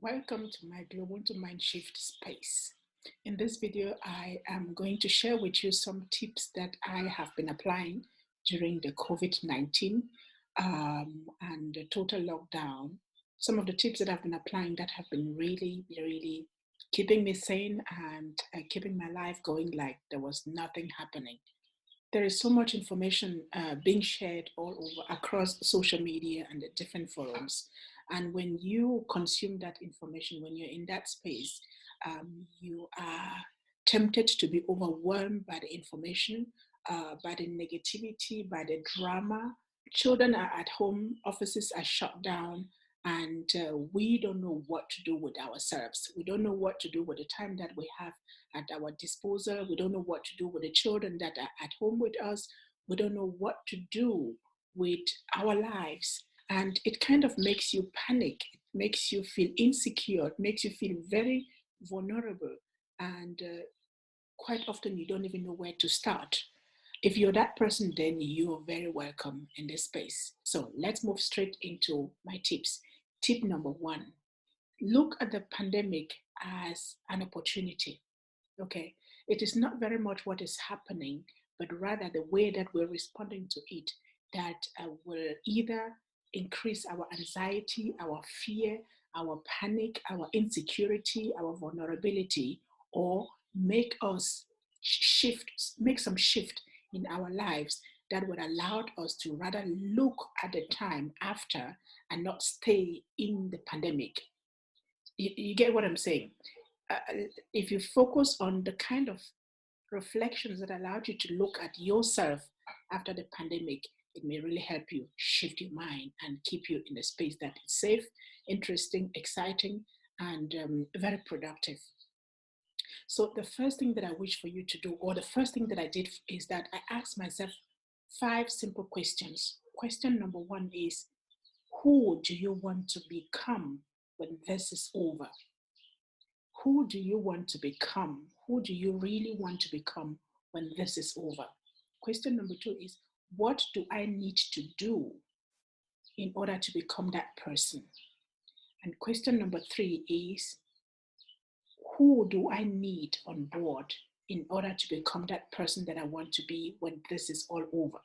Welcome to my Global to Mind Shift space. In this video, I am going to share with you some tips that I have been applying during the COVID-19 and the total lockdown. Some of the tips that I've been applying that have been really keeping me sane and keeping my life going like there was nothing happening. There is so much information being shared all over across social media and the different forums. And when you consume that information, when you're in that space, you are tempted to be overwhelmed by the information, by the negativity, by the drama. Children are at home, offices are shut down, and we don't know what to do with ourselves. We don't know what to do with the time that we have at our disposal. We don't know what to do with the children that are at home with us. We don't know what to do with our lives. And it kind of makes you panic. It makes you feel insecure. It makes you feel very vulnerable. And quite often you don't even know where to start. If you're that person, then you're very welcome in this space. So let's move straight into my tips. Tip number one, look at the pandemic as an opportunity. Okay, it is not very much what is happening, but rather the way that we're responding to it that will either increase our anxiety, our fear, our panic, our insecurity, our vulnerability, or make us shift, make some shift in our lives that would allow us to rather look at the time after and not stay in the pandemic. You get what I'm saying? uh, if you focus on the kind of reflections that allowed you to look at yourself after the pandemic, it may really help you shift your mind and keep you in a space that is safe, interesting, exciting, and very productive. So, the first thing that I wish for you to do, or the first thing that I did, is that I asked myself 5 simple questions. Question number one is, who do you want to become when this is over? Who do you want to become? Who do you really want to become when this is over? Question number two is, what do I need to do in order to become that person? And question number three is, who do I need on board in order to become that person that I want to be when this is all over?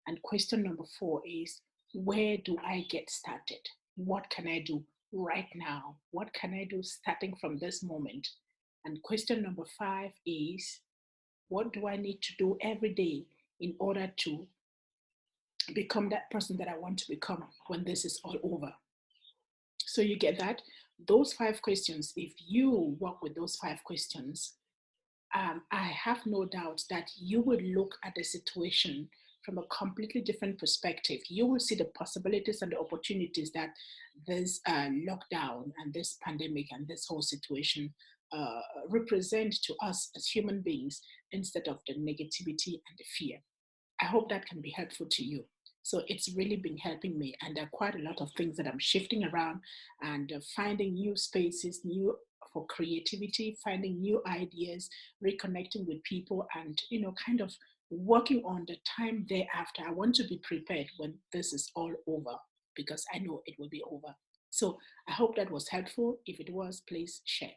And question number four is, where do I get started? What can I do right now? What can I do starting from this moment? And question number five is, what do I need to do every day in order to become that person that I want to become when this is all over? So you get that? Those 5 questions, if you work with those 5 questions, I have no doubt that you will look at the situation from a completely different perspective. You will see the possibilities and the opportunities that this lockdown and this pandemic and this whole situation represent to us as human beings instead of the negativity and the fear. I hope that can be helpful to you. So it's really been helping me, and there are quite a lot of things that I'm shifting around and finding new spaces, new for creativity, finding new ideas, reconnecting with people, and kind of working on the time thereafter. I want to be prepared when this is all over because I know it will be over. So I hope that was helpful. If it was, please share.